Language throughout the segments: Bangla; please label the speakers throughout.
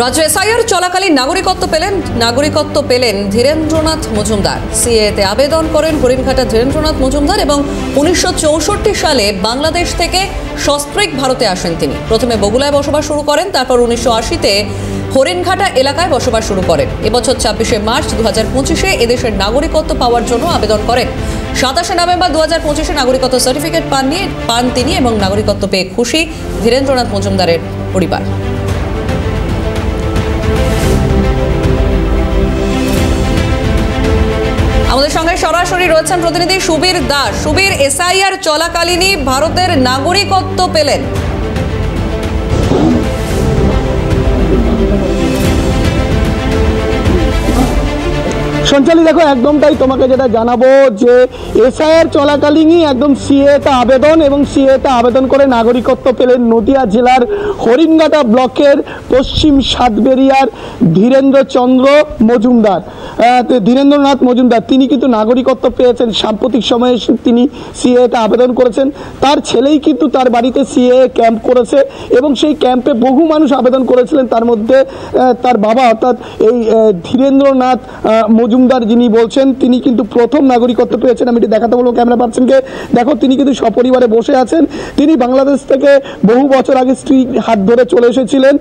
Speaker 1: রাজ্য এসআইআর চলাকালীন নাগরিকত্ব পেলেন ধীরেন্দ্রনাথ মজুমদার। সিএতে আবেদন করেন হরিণঘাটা ধীরেন্দ্রনাথ মজুমদার এবং 1964 সালে বাংলাদেশ থেকে সস্ত্রীক ভারতে আসেন তিনি। প্রথমে বগুলায় বসবাস শুরু করেন, তারপর 1980-তে হরিণঘাটা এলাকায় বসবাস শুরু করেন। এবছর 26শে মার্চ 2025-এ এদেশের নাগরিকত্ব পাওয়ার জন্য আবেদন করেন। 27শে নভেম্বর 2025-এ নাগরিকত্ব সার্টিফিকেট পান তিনি এবং নাগরিকত্ব পেয়ে খুশি ধীরেন্দ্রনাথ মজুমদারের পরিবার। আমাদের সঙ্গে সরাসরি রয়েছেন প্রতিনিধি সুবীর দাস। সুবীর, এসআইআর চলাকালীনই ভারতের নাগরিকত্ব পেলেন।
Speaker 2: সঞ্চালী, দেখো একদম তাই। তোমাকে যেটা জানাবো যে এসআইআর চলাকালীনই একদম সিএতে আবেদন এবং সিএতে আবেদন করে নাগরিকত্ব পেলেন নদিয়া জেলার হরিণঘাটা ব্লকের পশ্চিম সাতবেরিয়ার ধীরেন্দ্রনাথ মজুমদার। তিনি কিন্তু নাগরিকত্ব পেয়েছেন। সাম্প্রতিক সময়ে তিনি সিএতে আবেদন করেছেন। তার ছেলেই কিন্তু তার বাড়িতে সিএ ক্যাম্প করেছে এবং সেই ক্যাম্পে বহু মানুষ আবেদন করেছিলেন। তার মধ্যে তার বাবা অর্থাৎ এই ধীরেন্দ্রনাথ মজুমদার যিনি বলছেন তিনি কিন্তু প্রথম নাগরিকত্ব পেয়েছেন। আমি এটি দেখাতে বলবো ক্যামেরা পার্সনকে। দেখো, তিনি কিন্তু সপরিবারে বসে আছেন। তিনি বাংলাদেশ থেকে বহু বছর আগে স্ত্রীর হাত ধরে চলে এসেছিলেন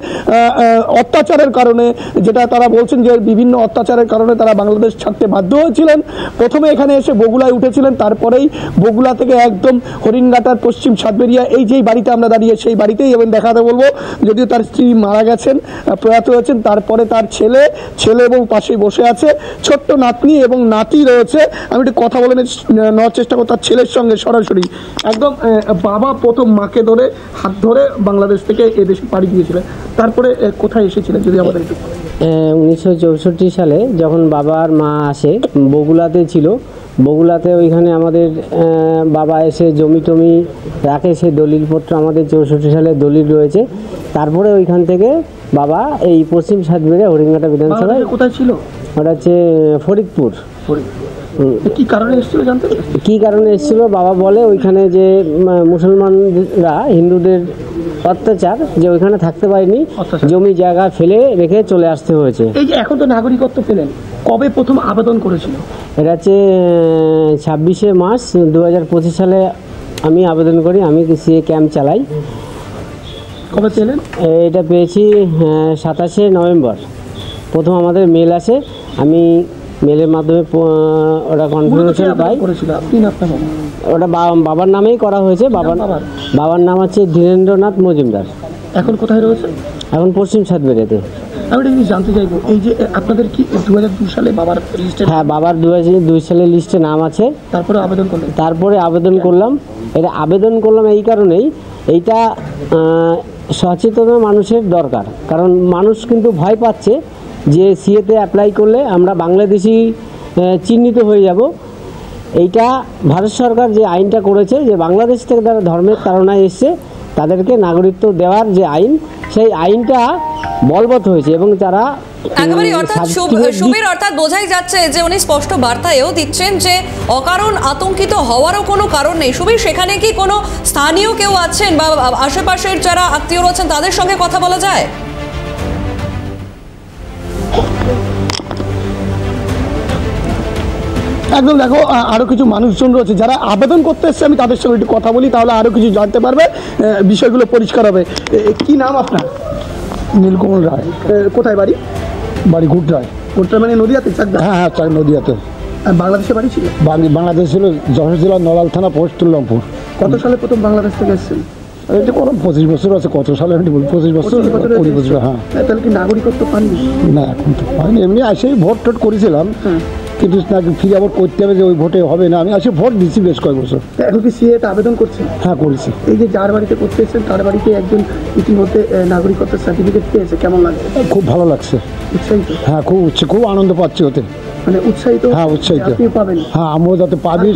Speaker 2: অত্যাচারের কারণে, যেটা তারা বলছেন যে বিভিন্ন অত্যাচারের কারণে তারা বাংলাদেশ ছাড়তে বাধ্য হয়েছিলেন। প্রথমে এখানে এসে বগুলায় উঠেছিলেন, তারপরেই বগুলা থেকে একদম হরিণঘাটার পশ্চিম সাতবেরিয়া এই যেই বাড়িতে আমরা দাঁড়িয়ে সেই বাড়িতেই এবং দেখাতে বলবো। যদিও তার স্ত্রী মারা গেছেন, প্রয়াত হয়েছেন, তারপরে তার ছেলে এবং পাশেই বসে আছে, ছোট্ট নাতনি এবং নাতি রয়েছে। আমি একটু কথা বলে নেওয়ার চেষ্টা করব তার ছেলের সঙ্গে সরাসরি। একদম বাবা প্রথম মাকে ধরে হাত ধরে বাংলাদেশ থেকে এদেশে পাড়ি দিয়েছিলেন, তারপরে কোথায় এসেছিলেন যদি আমাদের একটু।
Speaker 3: 1964 সালে যখন বাবা আর মা আসে, বগুলাতে ছিল। বগুলাতে ওইখানে আমাদের বাবা এসে জমি টমি রাখে, সে দলিলপত্র আমাদের 64 সালে দলিল রয়েছে। তারপরে ওইখান থেকে বাবা এই পশ্চিম সাতবেরিয়া হরিণঘাটা বিধানসভায়
Speaker 2: কোথায় ছিল,
Speaker 3: ওটা হচ্ছে ফরিদপুর।
Speaker 2: কি কারণে এসেছিল জানতে?
Speaker 3: কি কারণে এসেছিল বাবা বলে ওইখানে যে মুসলমানরা হিন্দুদের অত্যাচার, যে ওইখানে থাকতে পারেনি, জমি জায়গা ফেলে রেখে চলে আসতে হয়েছে।
Speaker 2: এই যে এখন তো নাগরিকত্ব পেলেন, কবে প্রথম আবেদন করেছিল?
Speaker 3: এটা হচ্ছে 26শে মার্চ 2025 সালে আমি আবেদন করি। আমি সিএ ক্যাম্প চালাই।
Speaker 2: কবে পেলেন?
Speaker 3: এটা পেয়েছি 27শে নভেম্বর। প্রথম আমাদের মেল আসে, আমি মেলের মাধ্যমে ওটা কনফার্মেশন পাই। ওটা বাবার নামেই করা হয়েছে। বাবার নাম হচ্ছে ধীরেন্দ্রনাথ মজুমদার।
Speaker 2: এখন কোথায় রয়েছে?
Speaker 3: এখন পশ্চিম সাতবেরিয়াতে।
Speaker 2: আমি একটা জিনিস জানতে চাইবো, এই যে আপনাদের কি 2002 সালে বাবার লিস্টে?
Speaker 3: হ্যাঁ, বাবার 2002 সালের লিস্টে নাম আছে।
Speaker 2: তারপরে আবেদন করলেন?
Speaker 3: তারপরে আবেদন করলাম। এটা আবেদন করলাম এই কারণেই, এইটা সচেতন মানুষের দরকার। কারণ মানুষ কিন্তু ভয় পাচ্ছে যে সিএতে অ্যাপ্লাই করলে আমরা বাংলাদেশি চিহ্নিত হয়ে যাব। এইটা ভারত সরকার যে আইনটা করেছে, যে বাংলাদেশ থেকে যারা ধর্মের তাড়নায় এসছে তাদেরকে নাগরিকত্ব দেওয়ার যে আইন, সেই আইনটা বলবৎ হয়েছে এবং তারা
Speaker 1: একেবারে অর্থাৎ বোঝাই যাচ্ছে যে উনি স্পষ্ট বার্তায়ও দিচ্ছেন যে অকারণ আতঙ্কিত হওয়ারও কোনো কারণ নেই। সুবীর, সেখানে কি কোনো স্থানীয় কেউ আছেন বা আশেপাশের যারা আত্মীয় রয়েছেন তাদের সঙ্গে কথা বলা যায়?
Speaker 2: একদম। দেখো, আরও কিছু মানুষজন রয়েছে যারা আবেদন করতে এসছে, আমি তাদের সঙ্গে একটু কথা বলি, তাহলে আরও কিছু জানতে পারবে, বিষয়গুলো পরিষ্কার হবে। কি নাম আপনার?
Speaker 4: নীলকমল রায়।
Speaker 2: কোথায় বাড়ি?
Speaker 4: বাড়ি ঘুটরায়।
Speaker 2: ঘুটরায় মানে নদিয়াতে?
Speaker 4: হ্যাঁ, নদিয়াতে।
Speaker 2: বাংলাদেশে বাড়ি ছিল?
Speaker 4: বাংলাদেশ ছিল যশোর জেলা নড়াইল থানা পোস্ট তুল্লামপুর।
Speaker 2: কত সালে প্রথম বাংলাদেশ থেকে এসেছেন?
Speaker 4: এটা কোনো 25 বছর আছে। কত সালে? 25 বছর, 20 বছর। হ্যাঁ।
Speaker 2: তাহলে কি নাগরিকত্ব পাননি?
Speaker 4: না, এখন তো পাইনি। এমনি আসেই ভোট টোট করেছিলাম, কিন্তু নাকি ফিরে আবার করতে হবে যে ওই ভোটে হবে না। আমি আসে ভোট দিচ্ছি বেশ কয়েক বছর।
Speaker 2: এখন কি সিএতে আবেদন করছেন?
Speaker 4: হ্যাঁ, করেছি।
Speaker 2: এই যে যার বাড়িতে করতে এসেছেন তার বাড়িতে একজন ইতিমধ্যে নাগরিকত্বের সার্টিফিকেট পেয়েছে, কেমন লাগছে?
Speaker 4: খুব ভালো লাগছে।
Speaker 2: উৎসাহিত?
Speaker 4: হ্যাঁ, খুব আনন্দ পাচ্ছি ওতে।
Speaker 2: মানে উৎসাহিত?
Speaker 4: হ্যাঁ, উৎসাহিত।
Speaker 2: আপনি পাবেন?
Speaker 4: হ্যাঁ, আমিও যাতে পাবি।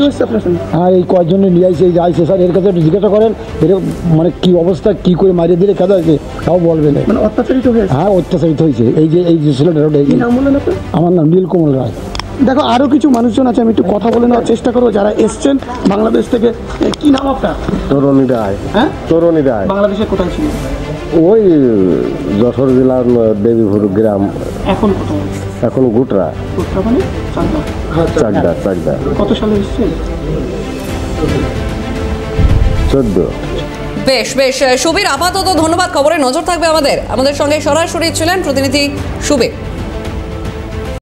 Speaker 4: হ্যাঁ, এই কয়েকজনে নিয়ে আসছে, এই যে আইসে স্যার, এর কাছে একটু জিজ্ঞাসা করেন এর মানে কি অবস্থা, কি করে মারিয়ে দিলে কাজ আছে, তাও বলবে না।
Speaker 2: মানে অত্যাচারিত হয়েছে?
Speaker 4: হ্যাঁ, অত্যাচারিত হয়েছে। এই যে ছেলেটা।
Speaker 2: নাম বললেন আপনার?
Speaker 4: আমার নাম নীলকমল রায়।
Speaker 2: দেখো, আরও কিছু মানুষজন আছে, আমি একটু কথা বলে নেওয়ার চেষ্টা করবো যারা এসছেন বাংলাদেশ থেকে। কি নাম আপনার?
Speaker 5: তরুণী রায়।
Speaker 2: হ্যাঁ,
Speaker 5: তরুণী রায়।
Speaker 2: বাংলাদেশে কোথায় ছিল?
Speaker 5: ওই যশোর জেলার দেবীপুর গ্রাম।
Speaker 2: এখন কোথায়?
Speaker 5: এখন গুটরা।
Speaker 2: কোথায় মানে?
Speaker 5: চাকদা।
Speaker 2: কত সালে এসেছেন?
Speaker 5: 14।
Speaker 1: বেশ বেশ সুবীর, আপাতত ধন্যবাদ। খবরে নজর থাকবে আমাদের সঙ্গে সরাসরি ছিলেন প্রতিনিধি সুবীর।